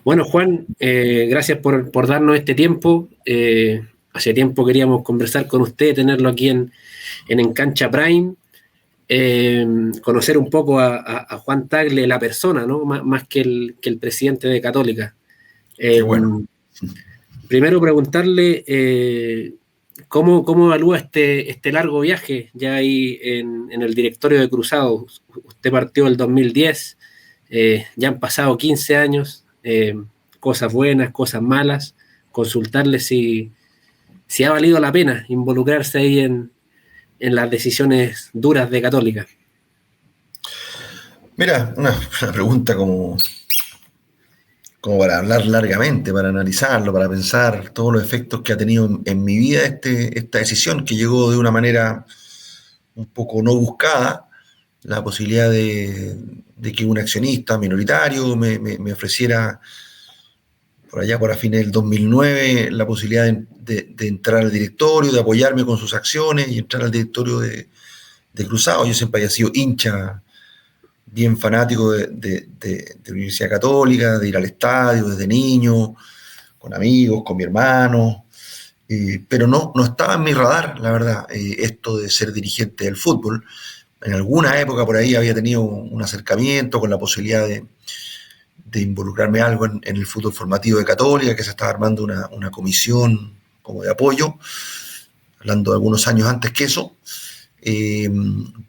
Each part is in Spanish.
Bueno, Juan, gracias por darnos este tiempo. Hace tiempo queríamos conversar con usted, tenerlo aquí en Cancha Prime, conocer un poco a Juan Tagle, la persona, ¿no? Más que el presidente de Católica. Qué Eh, bueno. Primero preguntarle cómo evalúa este largo viaje ya ahí en el directorio de Cruzados. Usted partió el 2010, ya han pasado 15 años, cosas buenas, cosas malas, consultarle si ha valido la pena involucrarse ahí en las decisiones duras de Católica. Mira, una pregunta como para hablar largamente, para analizarlo, para pensar todos los efectos que ha tenido en mi vida esta decisión que llegó de una manera un poco no buscada, la posibilidad de que un accionista minoritario me ofreciera por allá por a fines del 2009 la posibilidad de entrar al directorio, de apoyarme con sus acciones y entrar al directorio de Cruzado. Yo siempre había sido hincha bien fanático de la Universidad Católica, de ir al estadio desde niño, con amigos, con mi hermano, pero no estaba en mi radar, la verdad, esto de ser dirigente del fútbol. En alguna época por ahí había tenido un acercamiento con la posibilidad de involucrarme algo en el fútbol formativo de Católica, que se estaba armando una comisión como de apoyo, hablando de algunos años antes que eso.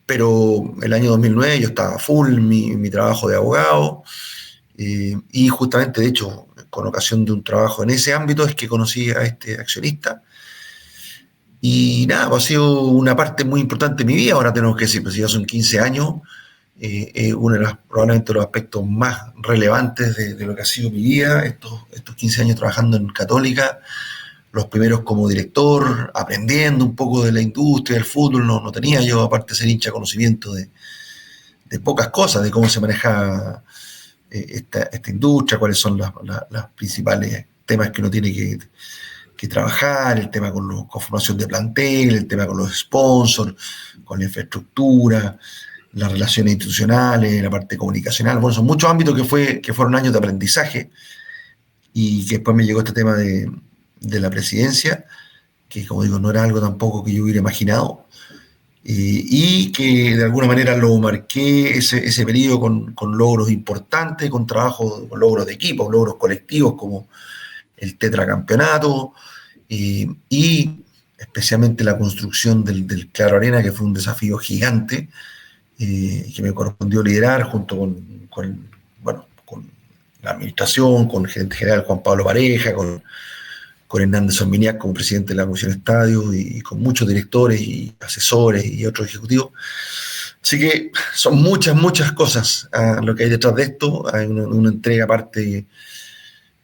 Pero el año 2009 yo estaba full en mi trabajo de abogado, y justamente, de hecho, con ocasión de un trabajo en ese ámbito es que conocí a este accionista. Y nada, pues ha sido una parte muy importante de mi vida. Ahora tenemos que decir, pues ya son 15 años, uno de los, probablemente los aspectos más relevantes de lo que ha sido mi vida, estos 15 años trabajando en Católica, los primeros como director, aprendiendo un poco de la industria del fútbol. No tenía yo, aparte de ser hincha, conocimiento de pocas cosas, de cómo se maneja esta industria, cuáles son las principales temas que uno tiene que trabajar, el tema con la conformación de plantel, el tema con los sponsors, con la infraestructura, las relaciones institucionales, la parte comunicacional. Bueno, son muchos ámbitos que fueron años de aprendizaje, y que después me llegó este tema de la presidencia, que, como digo, no era algo tampoco que yo hubiera imaginado, y que de alguna manera lo marqué ese periodo con logros importantes, con trabajo, con logros de equipo, logros colectivos como el tetracampeonato, y especialmente la construcción del Claro Arena, que fue un desafío gigante, que me correspondió liderar junto con la administración, con el gerente general Juan Pablo Pareja, con Hernández Orminiak como presidente de la Comisión Estadio, y con muchos directores y asesores y otros ejecutivos. Así que son muchas cosas lo que hay detrás de esto. Hay una entrega aparte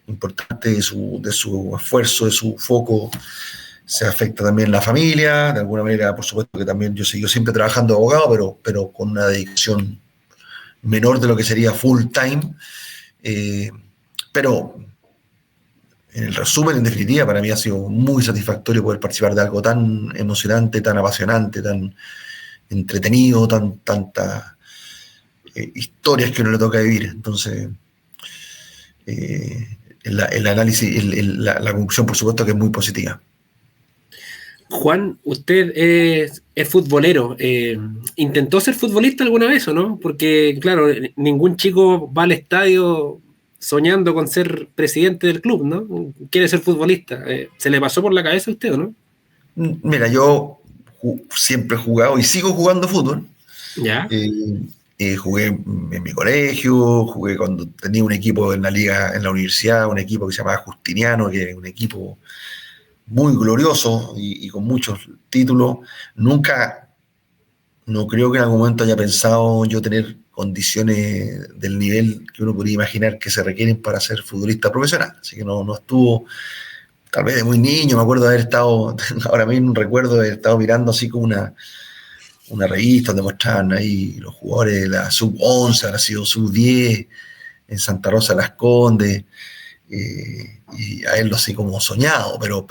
importante de su esfuerzo, de su foco. Se afecta también la familia, de alguna manera, por supuesto que también yo sigo siempre trabajando de abogado, pero con una dedicación menor de lo que sería full time. Pero en el resumen, en definitiva, para mí ha sido muy satisfactorio poder participar de algo tan emocionante, tan apasionante, tan entretenido, tantas historias que uno le toca vivir. Entonces, el análisis, la conclusión, por supuesto, que es muy positiva. Juan, usted es futbolero. ¿Intentó ser futbolista alguna vez o no? Porque, claro, ningún chico va al estadio soñando con ser presidente del club, ¿no? Quiere ser futbolista. ¿Se le pasó por la cabeza a usted o no? Mira, yo siempre he jugado y sigo jugando fútbol. Ya. Jugué en mi colegio, jugué cuando tenía un equipo en la liga, en la universidad, un equipo que se llamaba Justiniano, que es un equipo muy glorioso y con muchos títulos. Nunca, no creo que en algún momento haya pensado yo tener condiciones del nivel que uno podría imaginar que se requieren para ser futbolista profesional. Así que no estuvo, tal vez de muy niño, me acuerdo de haber estado, ahora mismo recuerdo de haber estado mirando así como una revista donde mostraban ahí los jugadores de la sub-11, ahora ha sido sub-10, en Santa Rosa de Las Condes, y a él lo así como soñado, pero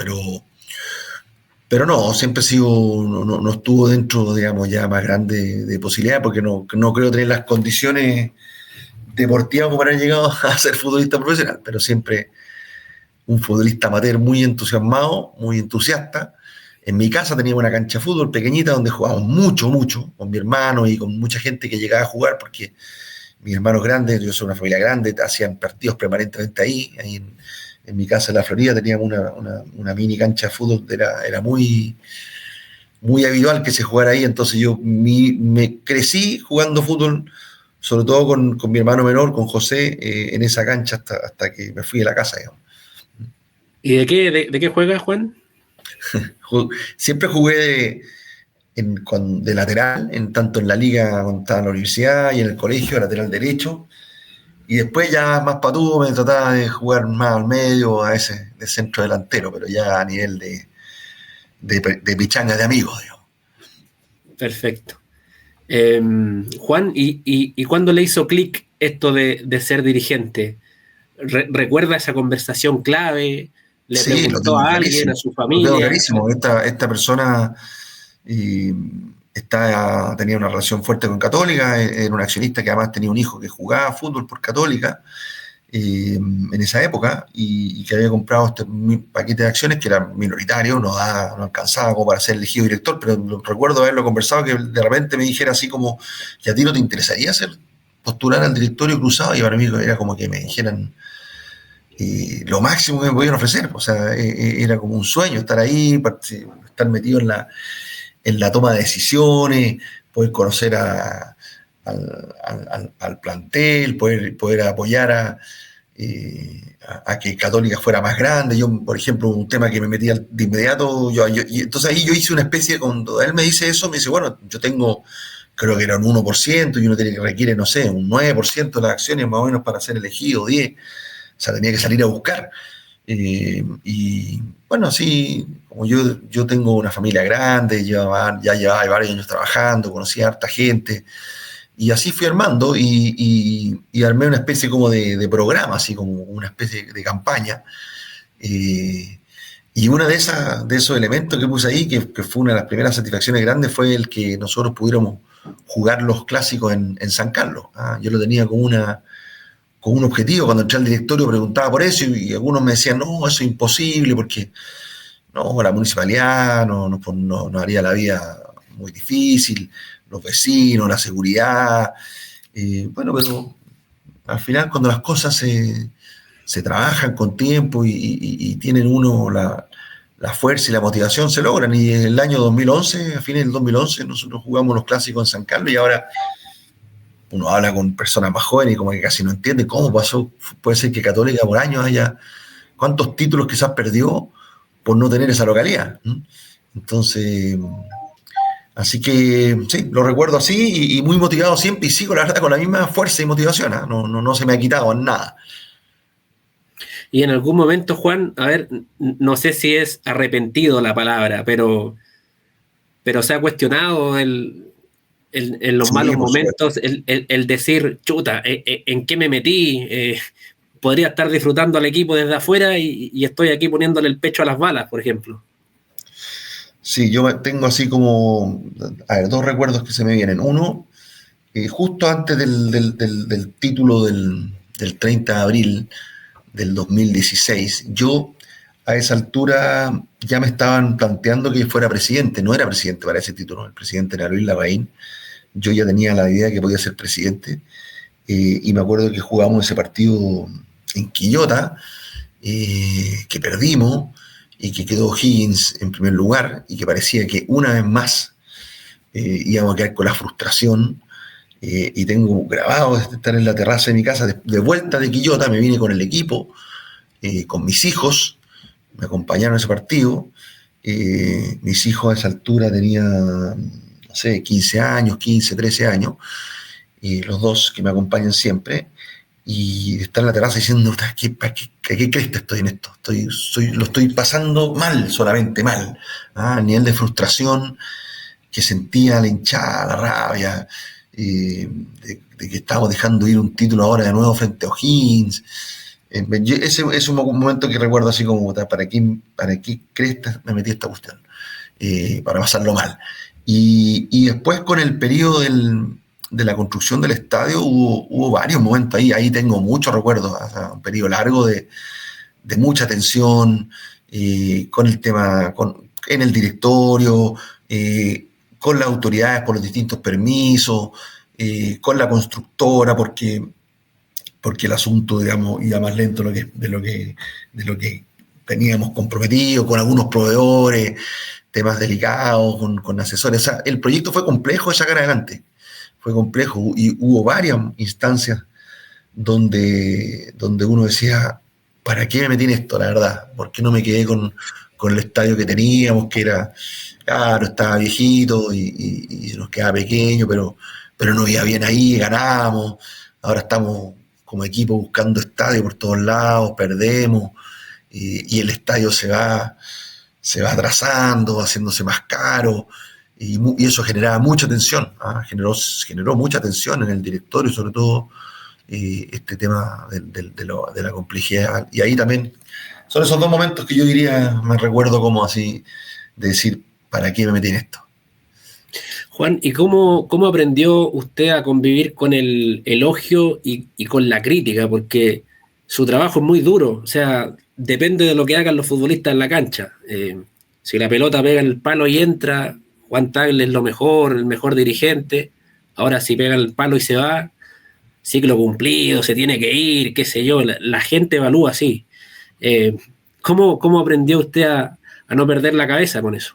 no, siempre he sido, no estuvo dentro, digamos, ya más grande de posibilidades, porque no creo tener las condiciones deportiva como para haber llegado a ser futbolista profesional, pero siempre un futbolista amateur muy entusiasmado, muy entusiasta. En mi casa teníamos una cancha de fútbol pequeñita donde jugábamos mucho, con mi hermano y con mucha gente que llegaba a jugar, porque mis hermanos grandes, yo soy una familia grande, hacían partidos permanentemente ahí en mi casa en la Florida teníamos una mini cancha de fútbol, era muy, muy habitual que se jugara ahí, entonces yo me crecí jugando fútbol, sobre todo con mi hermano menor, con José, en esa cancha hasta que me fui de la casa, digamos. ¿Y de qué juegas, Juan? Siempre jugué de lateral, tanto en la liga cuando estaba en la universidad y en el colegio, lateral derecho, y después ya más patudo me trataba de jugar más al medio, a ese de centro delantero, pero ya a nivel de pichanga de amigos, digamos. Perfecto. Juan, ¿y cuándo le hizo clic esto de ser dirigente? ¿Recuerda esa conversación clave? ¿Le Sí, lo preguntó tengo a alguien, a clarísimo. su Lo tengo familia? clarísimo. Esta persona y, tenía una relación fuerte con Católica, era un accionista que además tenía un hijo que jugaba fútbol por Católica en esa época y que había comprado este paquete de acciones que era minoritario, no alcanzaba como para ser elegido director, pero recuerdo haberlo conversado, que de repente me dijera así como, ¿y a ti no te interesaría postular al directorio Cruzado? Y para mí era como que me dijeran lo máximo que me podían ofrecer, o sea, era como un sueño estar ahí, estar metido en la toma de decisiones, poder conocer al plantel, poder apoyar a que Católica fuera más grande. Yo, por ejemplo, un tema que me metí de inmediato, y entonces ahí yo hice una especie, cuando él me dice eso, me dice, bueno, yo tengo, creo que era un 1%, y uno requiere, no sé, un 9% de las acciones más o menos para ser elegido, 10%, o sea, tenía que salir a buscar. Y bueno, así como yo tengo una familia grande, ya llevaba varios años trabajando, conocí a harta gente, y así fui armando y armé una especie como de programa, así como una especie de campaña. Y una de esos elementos que puse ahí, que fue una de las primeras satisfacciones grandes, fue el que nosotros pudiéramos jugar los clásicos en San Carlos. Yo lo tenía como con un objetivo. Cuando entré al directorio preguntaba por eso y algunos me decían, no, eso es imposible porque no, la municipalidad nos haría la vida muy difícil, los vecinos, la seguridad. Bueno, pero al final cuando las cosas se trabajan con tiempo y tienen uno la fuerza y la motivación, se logran. Y en el año 2011, a fines del 2011, nosotros jugamos los clásicos en San Carlos y ahora uno habla con personas más jóvenes y como que casi no entiende cómo pasó. Puede ser que Católica por años haya, cuántos títulos quizás perdió por no tener esa localidad. Entonces, así que sí, lo recuerdo así y muy motivado siempre y sigo la verdad con la misma fuerza y motivación. No se me ha quitado en nada. Y en algún momento, Juan, a ver, no sé si es arrepentido la palabra, pero se ha cuestionado en los Sí, malos por supuesto. momentos el decir, chuta, ¿en qué me metí? Podría estar disfrutando al equipo desde afuera y estoy aquí poniéndole el pecho a las balas, por ejemplo. Sí, yo tengo así como, a ver, dos recuerdos que se me vienen. Uno, justo antes del título del 30 de abril del 2016, yo a esa altura ya me estaban planteando que fuera presidente. No era presidente para ese título, el presidente era Luis Larraín. Yo ya tenía la idea de que podía ser presidente. Y me acuerdo que jugamos ese partido en Quillota, que perdimos y que quedó Higgins en primer lugar y que parecía que una vez más íbamos a quedar con la frustración. Y tengo grabado de estar en la terraza de mi casa de vuelta de Quillota, me vine con el equipo, con mis hijos, me acompañaron a ese partido. Mis hijos a esa altura tenían, no sé, 15 años, 15, 13 años, y los dos que me acompañan siempre, y estar en la terraza diciendo, ¿qué cresta estoy en esto? Lo estoy pasando mal, solamente mal. A nivel de frustración que sentía la hinchada, la rabia, de que estábamos dejando ir un título ahora de nuevo frente a O'Higgins. Ese es un momento que recuerdo así como, ¿para qué cresta me metí esta cuestión? Para pasarlo mal. Y después con el periodo de la construcción del estadio hubo varios momentos ahí tengo muchos recuerdos, o sea, un periodo largo de mucha tensión, con el tema, en el directorio, con las autoridades por los distintos permisos, con la constructora, porque el asunto, digamos, iba más lento de lo que teníamos comprometido, con algunos proveedores, temas delicados, con asesores. O sea, el proyecto fue complejo de sacar adelante, fue complejo, y hubo varias instancias donde uno decía, ¿para qué me metí en esto, la verdad? ¿Por qué no me quedé con el estadio que teníamos, que era, claro, estaba viejito y nos quedaba pequeño, pero no iba bien ahí, ganábamos, ahora estamos como equipo buscando estadio por todos lados, perdemos, y el estadio se va atrasando, haciéndose más caro, y eso generaba mucha tensión, generó mucha tensión en el directorio, sobre todo este tema de la complejidad. Y ahí también son esos dos momentos que yo diría, me recuerdo como así, de decir, ¿para qué me metí en esto? Juan, ¿y cómo aprendió usted a convivir con el elogio y con la crítica? Porque su trabajo es muy duro, o sea, depende de lo que hagan los futbolistas en la cancha. Si la pelota pega en el palo y entra, Juan Tagle es lo mejor, el mejor dirigente. Ahora si pega el palo y se va, ciclo cumplido, se tiene que ir, qué sé yo, la gente evalúa así. Eh, ¿Cómo aprendió usted a no perder la cabeza con eso?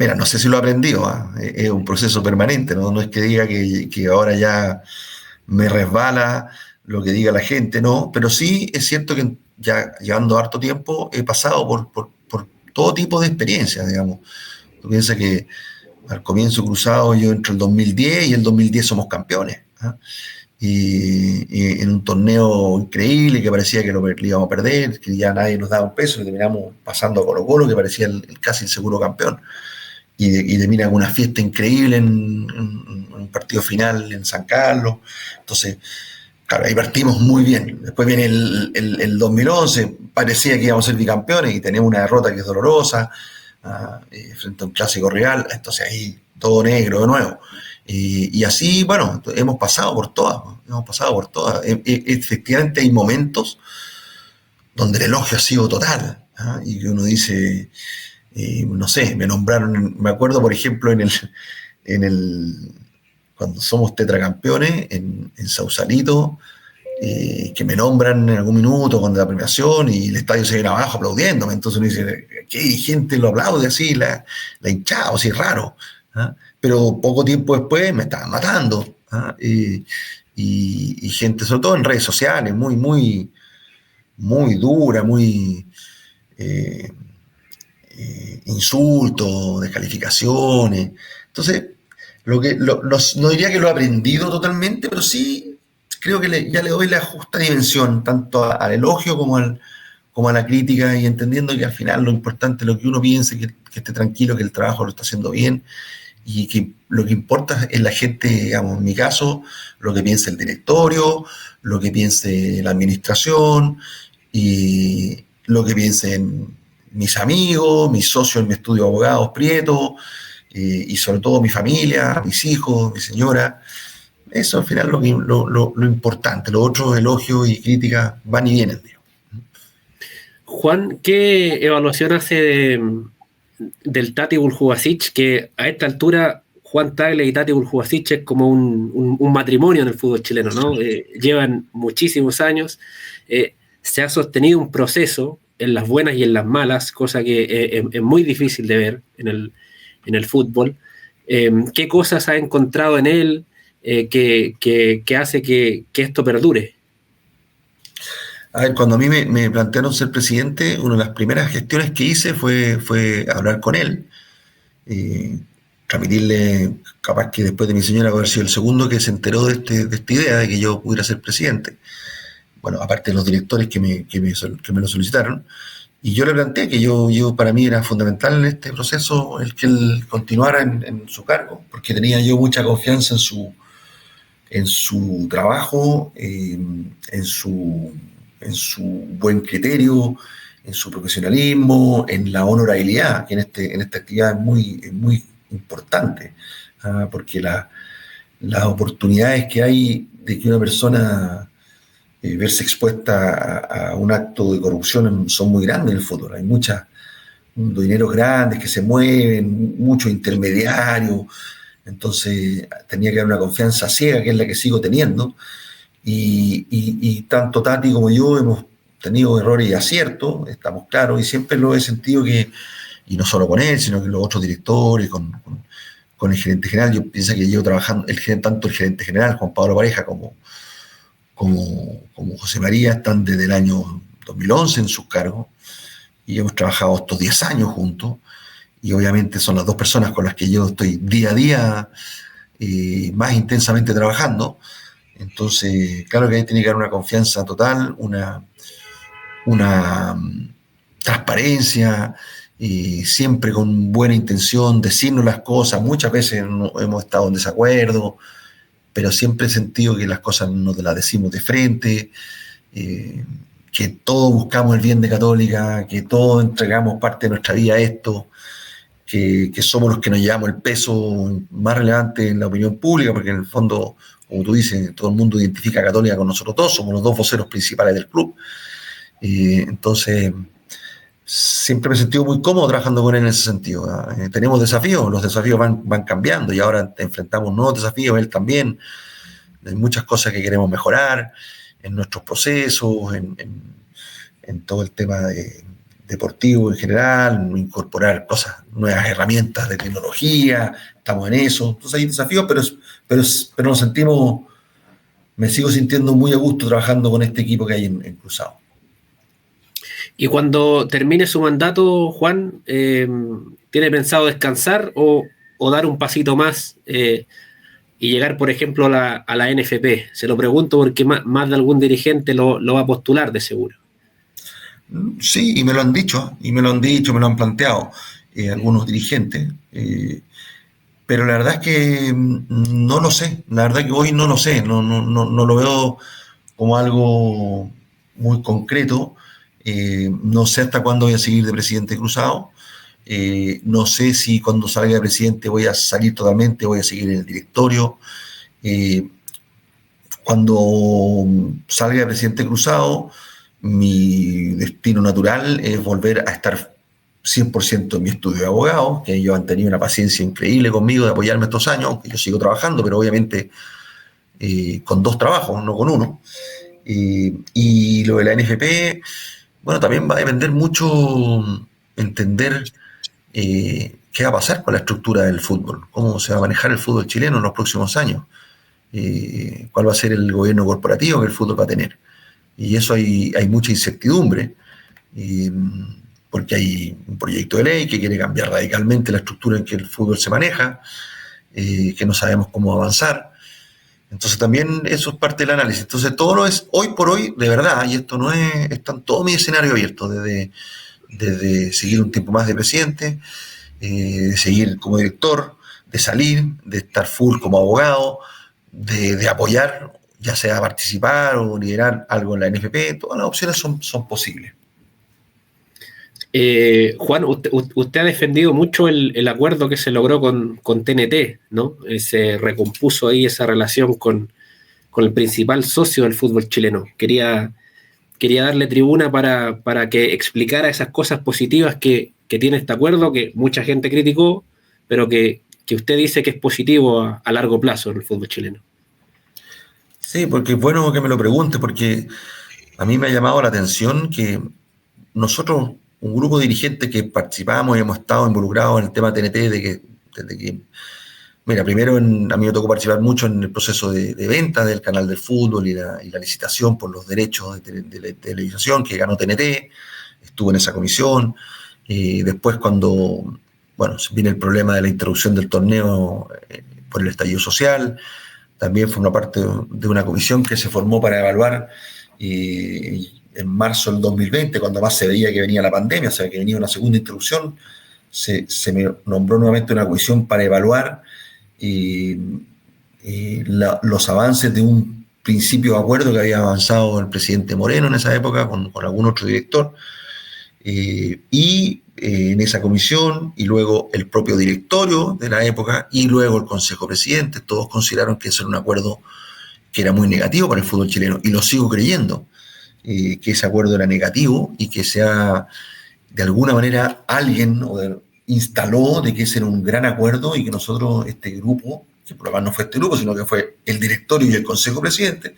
Mira, no sé si lo he aprendido, es un proceso permanente, ¿no? No es que diga que ahora ya me resbala lo que diga la gente, no, pero sí es cierto que ya llevando harto tiempo he pasado por todo tipo de experiencias, digamos. Tú piensas que al comienzo Cruzado yo entre el 2010 y el 2010 somos campeones, ¿ah? Y en un torneo increíble que parecía que lo íbamos a perder, que ya nadie nos daba un peso, y terminamos pasando a Colo-Colo, que parecía casi el seguro campeón. Y termina con una fiesta increíble en un partido final en San Carlos. Entonces, claro, ahí partimos muy bien. Después viene el 2011, parecía que íbamos a ser bicampeones y tenemos una derrota que es dolorosa, frente a un clásico rival. Entonces ahí todo negro de nuevo. Y así, bueno, hemos pasado por todas. Efectivamente hay momentos donde el elogio ha sido total, ¿ah? Y que uno dice, no sé, me nombraron, me acuerdo por ejemplo cuando somos tetracampeones en Sausalito, que me nombran en algún minuto cuando la premiación y el estadio se viene abajo aplaudiéndome, entonces uno dice, ¿qué gente lo aplaude así? La hinchada, así raro, ¿ah? Pero poco tiempo después me estaban matando, ¿ah? Y gente, sobre todo en redes sociales, muy dura, muy eh, insultos, descalificaciones. Entonces, no diría que lo he aprendido totalmente, pero sí creo que ya le doy la justa dimensión, tanto al elogio como a la crítica, y entendiendo que al final lo importante es lo que uno piense, que esté tranquilo, que el trabajo lo está haciendo bien, y que lo que importa es la gente, digamos, en mi caso, lo que piense el directorio, lo que piense la administración, y lo que piensen mis amigos, mis socios en mi estudio de abogados, Prieto, y sobre todo mi familia, mis hijos, mi señora. Eso al final es lo importante. Lo otro, elogios y críticas van y vienen, digo. Juan, ¿qué evaluación hace del Tati Buljubasic? Que a esta altura Juan Tagle y Tati Buljubasic es como un matrimonio en el fútbol chileno, ¿no? Llevan muchísimos años, se ha sostenido un proceso en las buenas y en las malas, cosa que es muy difícil de ver en el fútbol. ¿Qué cosas ha encontrado en él que hace que esto perdure? A ver, cuando a mí me plantearon ser presidente, una de las primeras gestiones que hice fue hablar con él, transmitirle, capaz que después de mi señora haber sido el segundo que se enteró de esta idea de que yo pudiera ser presidente. Bueno, aparte de los directores que me lo solicitaron. Y yo le planteé que yo para mí era fundamental en este proceso el que él continuara en su cargo, porque tenía yo mucha confianza en su trabajo, en su buen criterio, en su profesionalismo, en la honorabilidad, que en esta actividad es muy importante, porque las oportunidades que hay de que una persona verse expuesta a un acto de corrupción son muy grandes en el fútbol. Hay muchos dineros grandes que se mueven, muchos intermediarios. Entonces tenía que haber una confianza ciega, que es la que sigo teniendo. Y tanto Tati como yo hemos tenido errores y aciertos, estamos claros, y siempre lo he sentido que, y no solo con él, sino que los otros directores, con el gerente general. Yo pienso que llevo trabajando, tanto el gerente general, Juan Pablo Pareja, como José María, están desde el año 2011 en sus cargos, y hemos trabajado estos 10 años juntos, y obviamente son las dos personas con las que yo estoy día a día más intensamente trabajando. Entonces, claro que ahí tiene que haber una confianza total, una transparencia, siempre con buena intención, decirnos las cosas. Muchas veces hemos estado en desacuerdo, pero siempre he sentido que las cosas nos las decimos de frente, que todos buscamos el bien de Católica, que todos entregamos parte de nuestra vida a esto, que somos los que nos llevamos el peso más relevante en la opinión pública, porque en el fondo, como tú dices, todo el mundo identifica a Católica con nosotros dos, somos los dos voceros principales del club. Entonces, siempre me he sentido muy cómodo trabajando con él en ese sentido. Tenemos desafíos, los desafíos van cambiando y ahora enfrentamos nuevos desafíos, él también. Hay muchas cosas que queremos mejorar en nuestros procesos, en todo el tema deportivo en general, incorporar nuevas herramientas de tecnología, estamos en eso. Entonces hay desafíos, pero me sigo sintiendo muy a gusto trabajando con este equipo que hay en Cruzado. Y cuando termine su mandato, Juan, ¿tiene pensado descansar o dar un pasito más y llegar, por ejemplo, a la NFP? Se lo pregunto porque más de algún dirigente lo va a postular, de seguro. Sí, y me lo han dicho, me lo han planteado algunos dirigentes, pero la verdad es que no lo sé, la verdad que hoy no lo sé, no lo veo como algo muy concreto. No sé hasta cuándo voy a seguir de presidente Cruzado, no sé si cuando salga de presidente voy a salir totalmente, voy a seguir en el directorio. Cuando salga de presidente Cruzado, mi destino natural es volver a estar 100% en mi estudio de abogado, que ellos han tenido una paciencia increíble conmigo de apoyarme estos años, aunque yo sigo trabajando, pero obviamente con 2 trabajos, no con uno. Y lo de la NFP, bueno, también va a depender mucho entender qué va a pasar con la estructura del fútbol, cómo se va a manejar el fútbol chileno en los próximos años, cuál va a ser el gobierno corporativo que el fútbol va a tener. Y eso hay mucha incertidumbre, porque hay un proyecto de ley que quiere cambiar radicalmente la estructura en que el fútbol se maneja, que no sabemos cómo avanzar. Entonces también eso es parte del análisis. Entonces todo lo es hoy por hoy, de verdad, y esto no es, están todo mi escenario abierto, desde seguir un tiempo más de presidente, de seguir como director, de salir, de estar full como abogado, de apoyar, ya sea participar o liderar algo en la NFP. Todas las opciones son posibles. Juan, usted ha defendido mucho el acuerdo que se logró con TNT, ¿no? Se recompuso ahí esa relación con el principal socio del fútbol chileno. Quería darle tribuna para que explicara esas cosas positivas que tiene este acuerdo, que mucha gente criticó, pero que usted dice que es positivo a largo plazo en el fútbol chileno. Sí, porque es bueno que me lo pregunte, porque a mí me ha llamado la atención que nosotros, un grupo de dirigentes que participamos y hemos estado involucrados en el tema TNT desde que mira, primero a mí me tocó participar mucho en el proceso de venta del canal del fútbol y la licitación por los derechos de televisación que ganó TNT, estuve en esa comisión. Después cuando, viene el problema de la interrupción del torneo por el estallido social, también formó parte de una comisión que se formó para evaluar en marzo del 2020, cuando más se veía que venía la pandemia, o sea, que venía una segunda interrupción, se me nombró nuevamente una comisión para evaluar los avances de un principio de acuerdo que había avanzado el presidente Moreno en esa época con algún otro director. En esa comisión, y luego el propio directorio de la época, y luego el Consejo Presidente, todos consideraron que ese era un acuerdo que era muy negativo para el fútbol chileno, y lo sigo creyendo, que ese acuerdo era negativo y que de alguna manera alguien instaló de que ese era un gran acuerdo y que nosotros, este grupo, que por lo menos no fue este grupo, sino que fue el directorio y el Consejo Presidente,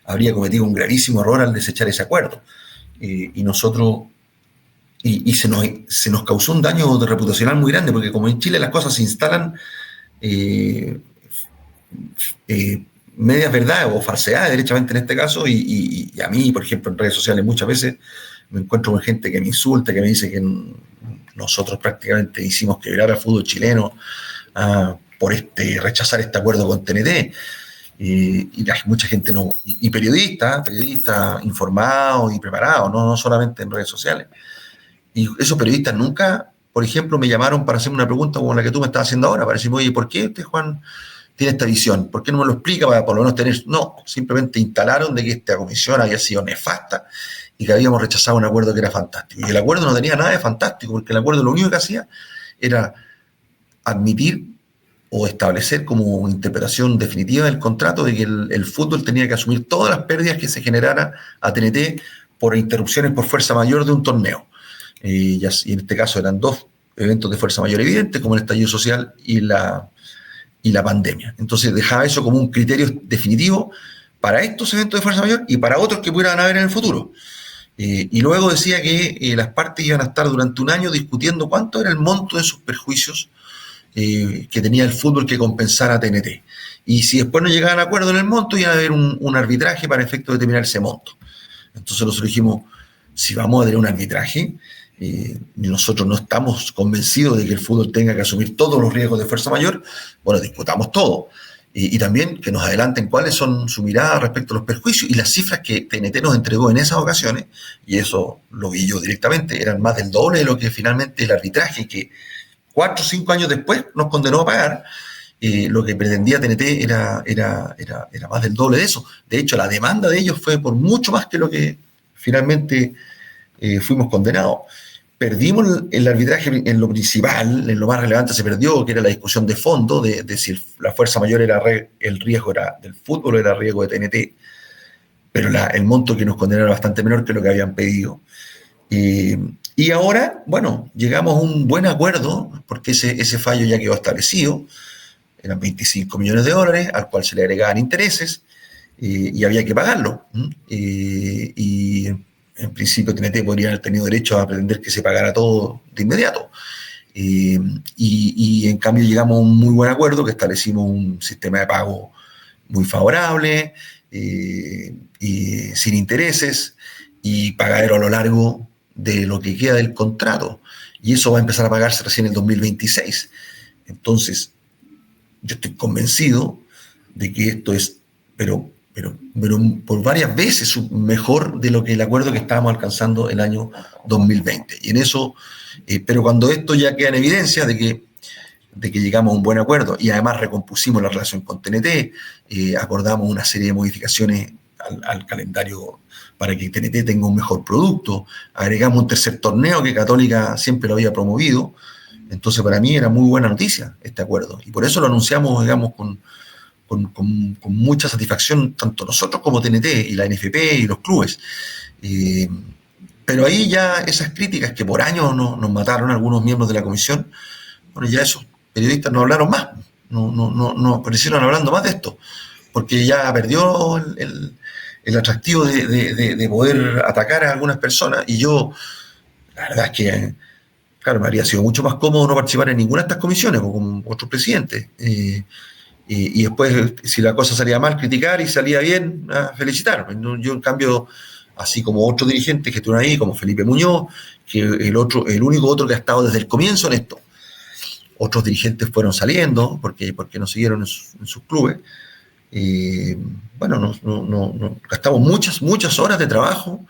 habría cometido un gravísimo error al desechar ese acuerdo. Y nosotros, se nos causó un daño reputacional muy grande, porque como en Chile las cosas se instalan medias verdades o falsedades, derechamente en este caso, y a mí, por ejemplo, en redes sociales muchas veces me encuentro con gente que me insulta, que me dice que nosotros prácticamente hicimos quebrar al fútbol chileno por rechazar este acuerdo con TNT. Y mucha gente no, y periodistas informados y preparados, no solamente en redes sociales. Y esos periodistas nunca, por ejemplo, me llamaron para hacerme una pregunta como la que tú me estás haciendo ahora, para decirme, oye, ¿por qué Juan tiene esta visión? ¿Por qué no me lo explica para por lo menos tener? No, simplemente instalaron de que esta comisión había sido nefasta y que habíamos rechazado un acuerdo que era fantástico. Y el acuerdo no tenía nada de fantástico, porque el acuerdo lo único que hacía era admitir o establecer como interpretación definitiva del contrato de que el fútbol tenía que asumir todas las pérdidas que se generara a TNT por interrupciones por fuerza mayor de un torneo. Y en este caso eran 2 eventos de fuerza mayor evidentes, como el estallido social y la pandemia. Entonces dejaba eso como un criterio definitivo para estos eventos de fuerza mayor y para otros que pudieran haber en el futuro. Y luego decía que las partes iban a estar durante un año discutiendo cuánto era el monto de sus perjuicios que tenía el fútbol que compensara a TNT. Y si después no llegaban a acuerdo en el monto, iba a haber un arbitraje para efecto de determinar ese monto. Entonces nosotros dijimos, si vamos a tener un arbitraje, nosotros no estamos convencidos de que el fútbol tenga que asumir todos los riesgos de fuerza mayor, bueno, discutamos todo. Y también que nos adelanten cuáles son su mirada respecto a los perjuicios y las cifras que TNT nos entregó en esas ocasiones, y eso lo vi yo directamente, eran más del doble de lo que finalmente el arbitraje, que 4 o 5 años después nos condenó a pagar. Lo que pretendía TNT era más del doble de eso. De hecho, la demanda de ellos fue por mucho más que lo que finalmente fuimos condenados. Perdimos el arbitraje en lo principal, en lo más relevante se perdió, que era la discusión de fondo de si la fuerza mayor era el riesgo era del fútbol o era riesgo de TNT, pero el monto que nos condenaron era bastante menor que lo que habían pedido. Y ahora, bueno, llegamos a un buen acuerdo, porque ese fallo ya quedó establecido, eran 25 millones de dólares, al cual se le agregaban intereses, y había que pagarlo. Y en principio TNT podría haber tenido derecho a pretender que se pagara todo de inmediato. Y en cambio llegamos a un muy buen acuerdo, que establecimos un sistema de pago muy favorable, y sin intereses, y pagadero a lo largo de lo que queda del contrato. Y eso va a empezar a pagarse recién en el 2026. Entonces, yo estoy convencido de que esto es, pero por varias veces mejor de lo que el acuerdo que estábamos alcanzando el año 2020. Y en eso, pero cuando esto ya queda en evidencia de que llegamos a un buen acuerdo y además recompusimos la relación con TNT, acordamos una serie de modificaciones al calendario para que TNT tenga un mejor producto, agregamos un tercer torneo que Católica siempre lo había promovido. Entonces para mí era muy buena noticia este acuerdo y por eso lo anunciamos, digamos, con mucha satisfacción, tanto nosotros como TNT y la NFP y los clubes. Pero ahí ya esas críticas que por años nos mataron algunos miembros de la comisión, bueno, ya esos periodistas no hablaron más, no aparecieron hablando más de esto, porque ya perdió el atractivo de poder atacar a algunas personas. Y yo, la verdad es que, claro, me habría sido mucho más cómodo no participar en ninguna de estas comisiones, o con otros presidentes. Y después, si la cosa salía mal, criticar, y salía bien, felicitar. Yo, en cambio, así como otros dirigentes que estuvieron ahí, como Felipe Muñoz, que el único otro que ha estado desde el comienzo en esto. Otros dirigentes fueron saliendo porque no siguieron en sus clubes. Bueno, gastamos muchas horas de trabajo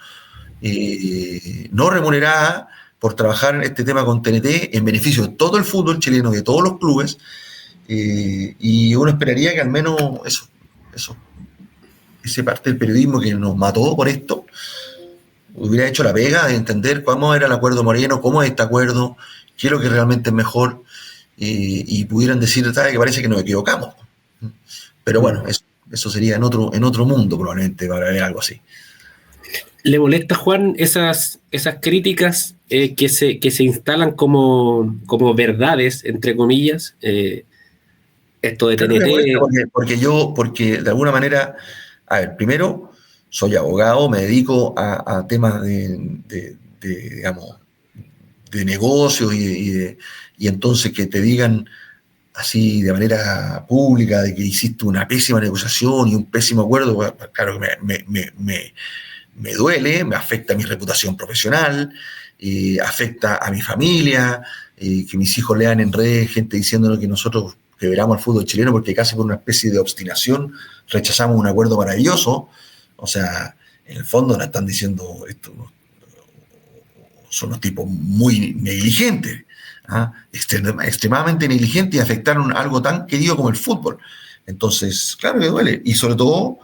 no remunerada por trabajar en este tema con TNT en beneficio de todo el fútbol chileno, de todos los clubes, y uno esperaría que al menos esa parte del periodismo que nos mató por esto, hubiera hecho la pega de entender cómo era el acuerdo Moreno, cómo es este acuerdo, qué es lo que realmente es mejor, y pudieran decir, ¿sabe? Que parece que nos equivocamos. Pero bueno, eso sería en otro mundo probablemente para ver algo así. ¿Le molesta, Juan, esas críticas que se instalan como verdades, entre comillas? Esto de Claro que me molesta TNT. porque de alguna manera, a ver, primero, soy abogado, me dedico a temas digamos, de negocios y entonces que te digan así de manera pública de que hiciste una pésima negociación y un pésimo acuerdo, bueno, claro que me duele, me afecta a mi reputación profesional, afecta a mi familia, que mis hijos lean en redes gente diciéndonos que nosotros quebramos al fútbol chileno porque casi por una especie de obstinación rechazamos un acuerdo maravilloso. O sea, en el fondo nos están diciendo esto, son unos tipos muy negligentes, ¿ah? Extremadamente negligentes y afectaron algo tan querido como el fútbol. Entonces, claro que duele. Y sobre todo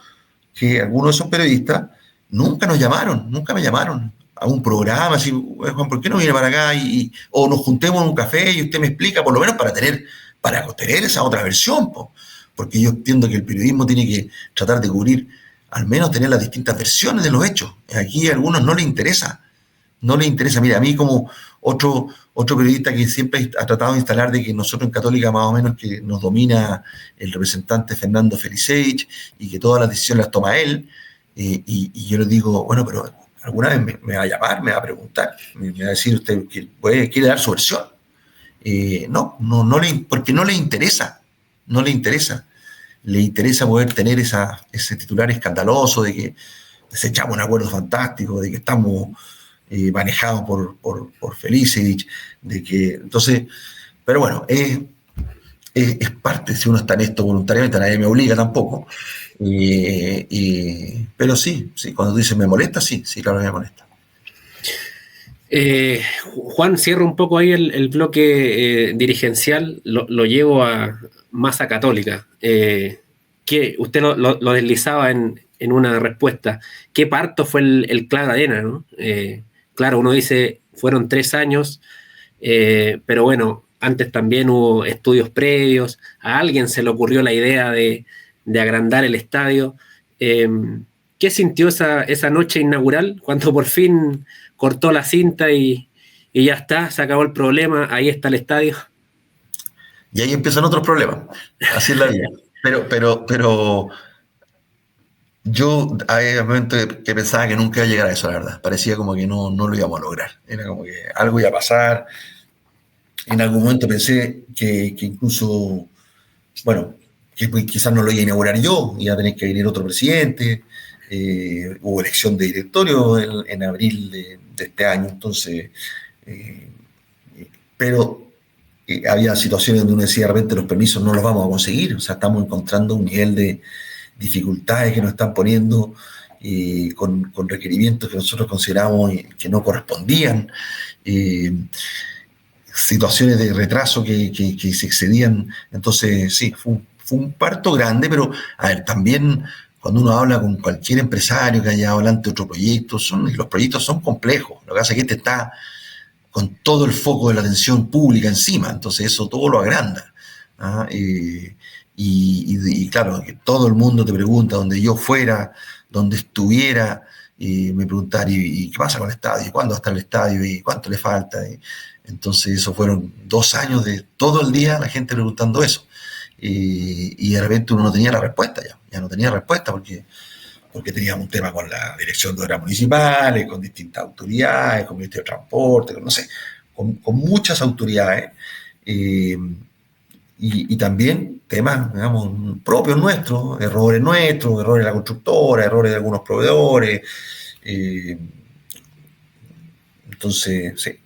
que algunos de esos periodistas nunca nos llamaron, nunca me llamaron a un programa, así, Juan, ¿por qué no viene para acá? O nos juntemos en un café y usted me explica, por lo menos para tener esa otra versión, po. Porque yo entiendo que el periodismo tiene que tratar de cubrir, al menos tener las distintas versiones de los hechos. Aquí a algunos no les interesa, no le interesa. Mira, a mí como otro periodista que siempre ha tratado de instalar de que nosotros en Católica más o menos que nos domina el representante Fernando Felicevich y que todas las decisiones las toma él, y yo le digo, bueno, pero alguna vez me va a llamar, me va a preguntar, me va a decir usted que quiere dar su versión. Porque no le interesa, no le interesa. Le interesa poder tener ese titular escandaloso de que desechamos un acuerdo fantástico, de que estamos manejados por Felicevich, de que, entonces, pero bueno, es parte, si uno está en esto voluntariamente, nadie me obliga tampoco, pero sí, cuando tú dices me molesta, sí, claro que me molesta. Juan, cierro un poco ahí el bloque dirigencial, lo llevo más a Católica. Que usted lo deslizaba en una respuesta. ¿Qué parto fue el Clara Arena, ¿no? Claro, uno dice, fueron 3 años, pero bueno, antes también hubo estudios previos, a alguien se le ocurrió la idea de agrandar el estadio. ¿Qué sintió esa noche inaugural cuando por fin cortó la cinta y ya está, se acabó el problema, ahí está el estadio? Y ahí empiezan otros problemas, así es la vida. Pero yo había momentos que pensaba que nunca iba a llegar a eso, la verdad. Parecía como que no lo íbamos a lograr. Era como que algo iba a pasar. En algún momento pensé que incluso, bueno, que quizás no lo iba a inaugurar yo, iba a tener que venir otro presidente. Hubo elección de directorio en abril de este año, entonces, pero había situaciones donde uno decía, de repente los permisos no los vamos a conseguir, o sea, estamos encontrando un nivel de dificultades que nos están poniendo con requerimientos que nosotros consideramos que no correspondían, situaciones de retraso que se excedían. Entonces, sí, fue un parto grande, pero a ver, también cuando uno habla con cualquier empresario que haya llevado adelante otro proyecto, los proyectos son complejos. Lo que pasa es que este está con todo el foco de la atención pública encima, entonces eso todo lo agranda. ¿Ah? Y claro, que todo el mundo te pregunta, donde yo fuera, donde estuviera, me preguntar, ¿y qué pasa con el estadio? ¿Y cuándo va a estar el estadio? ¿Y cuánto le falta? Entonces, eso fueron 2 años de todo el día la gente preguntando eso. Y de repente uno no tenía la respuesta ya no tenía respuesta porque teníamos un tema con la dirección de obras municipales, con distintas autoridades, con el Ministerio de Transporte, no sé, con muchas autoridades. Y también temas, digamos, propios nuestros, errores de la constructora, errores de algunos proveedores. Entonces, sí,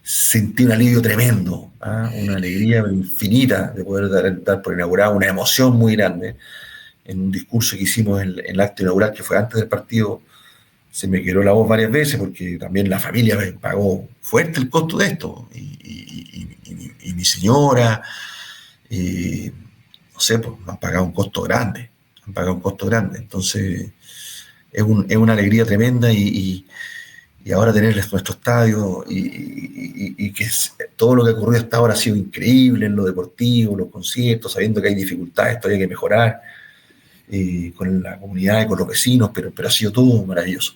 sentí un alivio tremendo, una alegría infinita de poder dar por inaugurado, una emoción muy grande. En un discurso que hicimos en el acto inaugural, que fue antes del partido, se me quebró la voz varias veces porque también la familia me pagó fuerte el costo de esto. Y mi señora, no sé, pues han pagado un costo grande. Entonces, es una alegría tremenda y y ahora tener nuestro estadio y que todo lo que ha ocurrido hasta ahora ha sido increíble en lo deportivo, los conciertos, sabiendo que hay dificultades, todavía hay que mejorar con la comunidad y con los vecinos, pero ha sido todo maravilloso.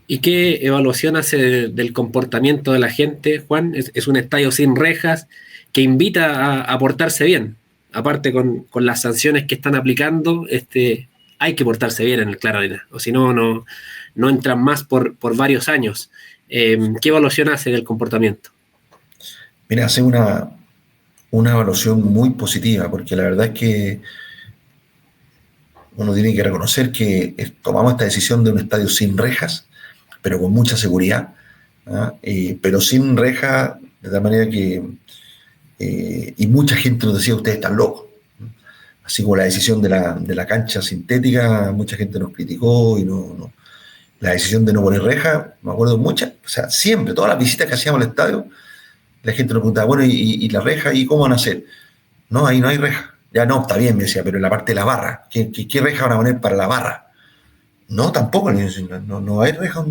¿Y qué evaluación hace del comportamiento de la gente, Juan? Es un estadio sin rejas que invita a portarse bien. Aparte con las sanciones que están aplicando, hay que portarse bien en el Claro Arena, o si no, no entran más por varios años. ¿Qué evaluación hace del comportamiento? Mira, hace una evaluación muy positiva, porque la verdad es que uno tiene que reconocer que tomamos esta decisión de un estadio sin rejas, pero con mucha seguridad, ¿ah? Pero sin rejas, de tal manera que, y mucha gente nos decía, ustedes están locos. Así como la decisión de la cancha sintética, mucha gente nos criticó y la decisión de no poner reja, me acuerdo muchas, o sea, siempre, todas las visitas que hacíamos al estadio, la gente nos preguntaba, bueno, ¿y la reja, y cómo van a hacer? No, ahí no hay reja. Ya no, está bien, me decía, pero en la parte de la barra, ¿qué reja van a poner para la barra? No, tampoco, no hay reja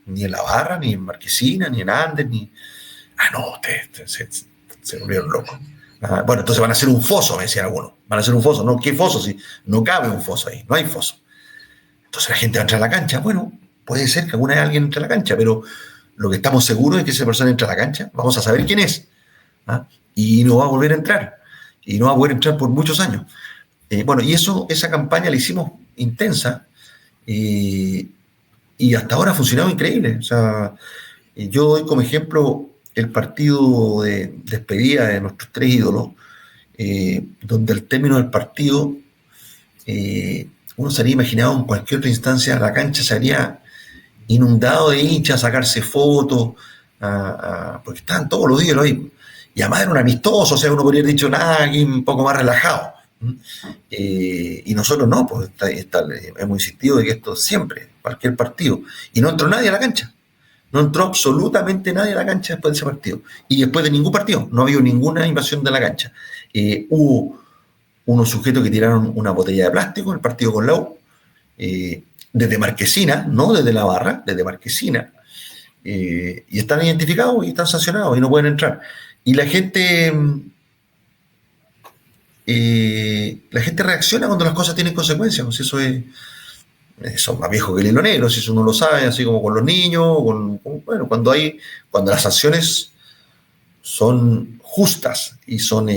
ni en la barra, ni en Marquesina, ni en Andes, ni... Ah, no, ustedes se volvieron locos. Ah, bueno, entonces van a hacer un foso, me decían algunos. Van a hacer un foso. No, ¿qué foso? Si no cabe un foso ahí, no hay foso. Entonces la gente va a entrar a la cancha. Bueno, puede ser que alguna vez alguien entre a la cancha, pero lo que estamos seguros es que esa persona entra a la cancha, vamos a saber quién es. ¿Ah? Y no va a volver a entrar. Y no va a poder entrar por muchos años. Bueno, y esa campaña la hicimos intensa y hasta ahora ha funcionado increíble. O sea, yo doy como ejemplo el partido de despedida de nuestros tres ídolos, donde al término del partido uno se habría imaginado en cualquier otra instancia la cancha se habría inundado de hinchas a sacarse fotos, porque estaban todos los ídolos ahí. Y además era un amistoso, o sea, uno podría haber dicho nada, aquí un poco más relajado. Y nosotros no, pues hemos insistido de que esto siempre, cualquier partido. Y no entró nadie a la cancha. No entró absolutamente nadie a la cancha después de ese partido. Y después de ningún partido, no ha habido ninguna invasión de la cancha. Hubo unos sujetos que tiraron una botella de plástico en el partido con la U, desde Marquesina, no desde la barra, desde Marquesina, y están identificados y están sancionados y no pueden entrar. Y la gente reacciona cuando las cosas tienen consecuencias, pues eso es más viejo que el hilo negro, si eso uno lo sabe, así como con los niños, bueno, cuando las sanciones son justas y son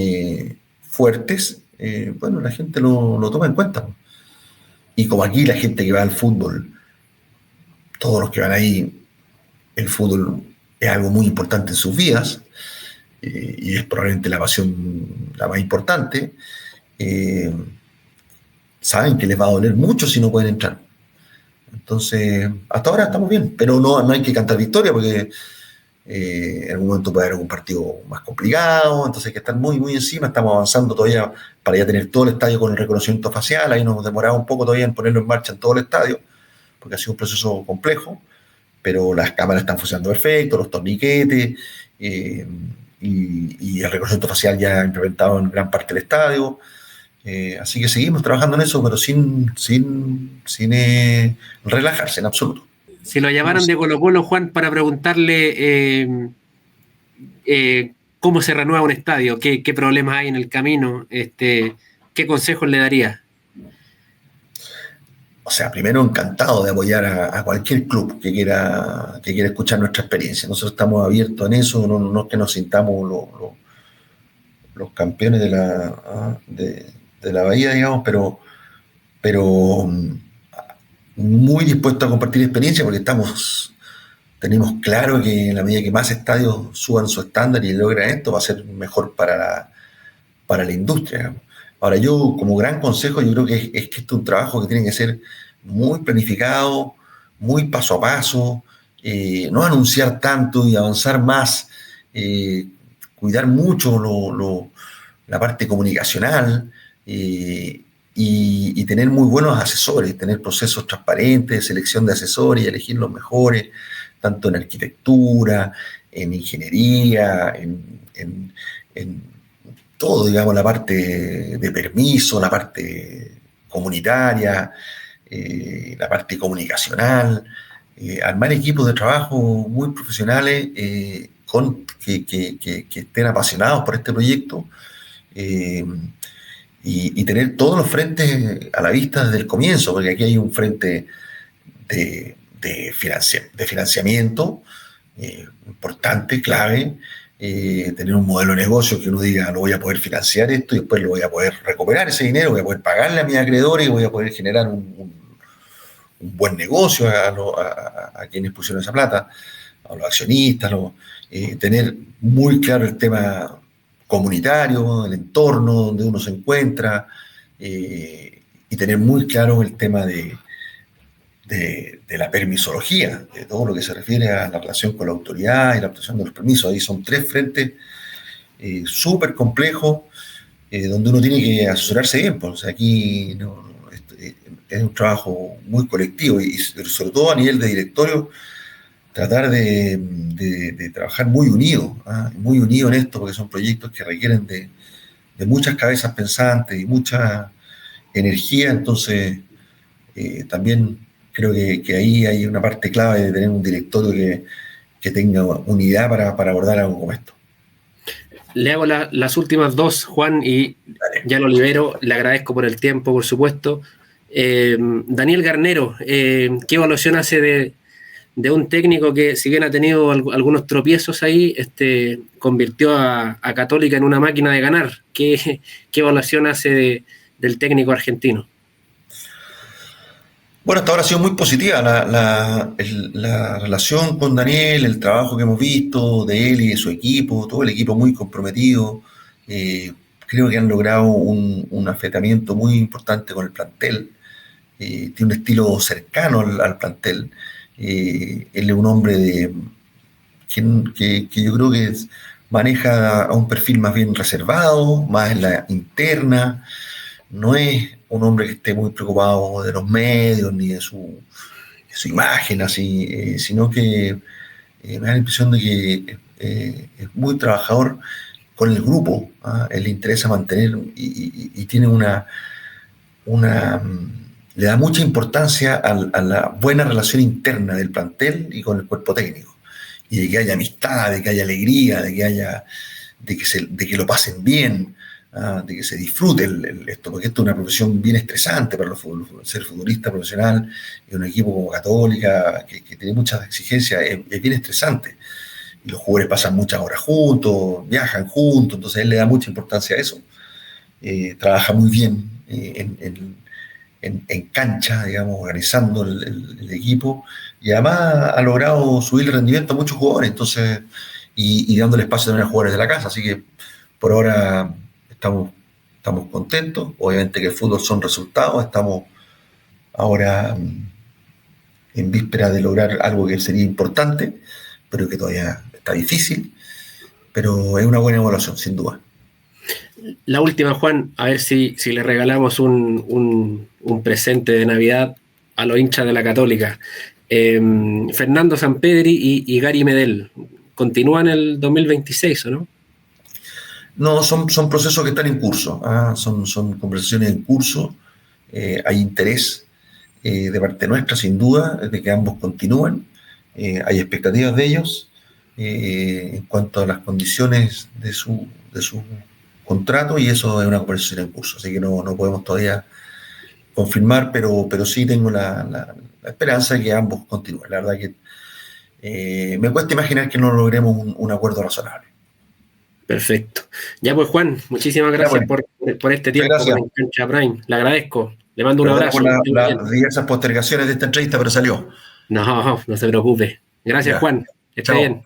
fuertes, bueno, la gente lo toma en cuenta. Y como aquí la gente que va al fútbol, todos los que van ahí, el fútbol es algo muy importante en sus vidas, y es probablemente la pasión la más importante, saben que les va a doler mucho si no pueden entrar. Entonces, hasta ahora estamos bien, pero no hay que cantar victoria porque en algún momento puede haber algún partido más complicado, entonces hay que estar muy, muy encima. Estamos avanzando todavía para ya tener todo el estadio con el reconocimiento facial. Ahí nos demoraba un poco todavía en ponerlo en marcha en todo el estadio, porque ha sido un proceso complejo, pero las cámaras están funcionando perfecto, los torniquetes, y el reconocimiento facial ya implementado en gran parte del estadio. Así que seguimos trabajando en eso, pero sin relajarse en absoluto. Si lo llamaran de Colo-Colo, Juan, para preguntarle cómo se renueva un estadio, qué problemas hay en el camino, ¿qué consejos le daría? O sea, primero encantado de apoyar a cualquier club que quiera escuchar nuestra experiencia. Nosotros estamos abiertos en eso, no es que nos sintamos los campeones de la Bahía, digamos, pero muy dispuestos a compartir experiencia porque tenemos claro que en la medida que más estadios suban su estándar y logran esto, va a ser mejor para la industria, digamos. Ahora, yo como gran consejo, yo creo que es que esto es un trabajo que tiene que ser muy planificado, muy paso a paso, no anunciar tanto y avanzar más, cuidar mucho la parte comunicacional, y tener muy buenos asesores, tener procesos transparentes de selección de asesores y elegir los mejores, tanto en arquitectura, en ingeniería, en todo, digamos, la parte de permiso, la parte comunitaria, la parte comunicacional, armar equipos de trabajo muy profesionales que estén apasionados por este proyecto y tener todos los frentes a la vista desde el comienzo, porque aquí hay un frente de financiamiento importante, clave, tener un modelo de negocio que uno diga, no voy a poder financiar esto y después lo voy a poder recuperar ese dinero, voy a poder pagarle a mis acreedores y voy a poder generar un buen negocio a quienes pusieron esa plata, a los accionistas, tener muy claro el tema comunitario, el entorno donde uno se encuentra, y tener muy claro el tema de la permisología, de todo lo que se refiere a la relación con la autoridad y la obtención de los permisos. Ahí son 3 frentes súper complejos, donde uno tiene que asesorarse bien. Pues, o sea, aquí es un trabajo muy colectivo y sobre todo a nivel de directorio, tratar de trabajar muy unido en esto, porque son proyectos que requieren de muchas cabezas pensantes y mucha energía. Entonces, también creo que ahí hay una parte clave de tener un directorio que tenga unidad para abordar algo como esto. Le hago las últimas 2, Juan, y ya lo libero. Le agradezco por el tiempo, por supuesto. Daniel Garnero, ¿qué evaluación hace de un técnico que, si bien ha tenido algunos tropiezos ahí, convirtió a Católica en una máquina de ganar? ¿Qué evaluación hace del técnico argentino? Bueno, hasta ahora ha sido muy positiva la relación con Daniel, el trabajo que hemos visto de él y de su equipo, todo el equipo muy comprometido. Creo que han logrado un afetamiento muy importante con el plantel. Tiene un estilo cercano al plantel. Él es un hombre que yo creo que maneja a un perfil más bien reservado, más en la interna. No es un hombre que esté muy preocupado de los medios ni de su imagen, así, sino que me da la impresión de que es muy trabajador con el grupo. Él le interesa mantener y tiene le da mucha importancia a la buena relación interna del plantel y con el cuerpo técnico, y de que haya amistad, de que haya alegría, de que lo pasen bien, de que se disfrute esto, porque esto es una profesión bien estresante para ser futbolista profesional en un equipo como Católica, que tiene muchas exigencias, es bien estresante. Y los jugadores pasan muchas horas juntos, viajan juntos, entonces él le da mucha importancia a eso. Trabaja muy bien en cancha, digamos, organizando el equipo, y además ha logrado subir el rendimiento a muchos jugadores, entonces, y dándole espacio también a jugadores de la casa, así que por ahora estamos contentos. Obviamente que el fútbol son resultados, estamos ahora en víspera de lograr algo que sería importante, pero que todavía está difícil, pero es una buena evaluación, sin duda. La última, Juan, a ver si le regalamos un presente de Navidad a los hinchas de la Católica. Fernando Sampedri y Gary Medel, ¿continúan el 2026 o no? No, son procesos que están en curso, son conversaciones en curso. Hay interés de parte nuestra, sin duda, de que ambos continúen. Hay expectativas de ellos en cuanto a las condiciones de su contrato, y eso es una conversación en curso, así que no podemos todavía confirmar, pero sí tengo la esperanza de que ambos continúen. La verdad que me cuesta imaginar que no logremos un acuerdo razonable. Perfecto. Ya pues, Juan, muchísimas gracias por este tiempo con Cancha Prime. Le agradezco. Le mando un abrazo. Por las diversas postergaciones de esta entrevista, pero salió. No se preocupe. Gracias, ya. Juan. Esté bien.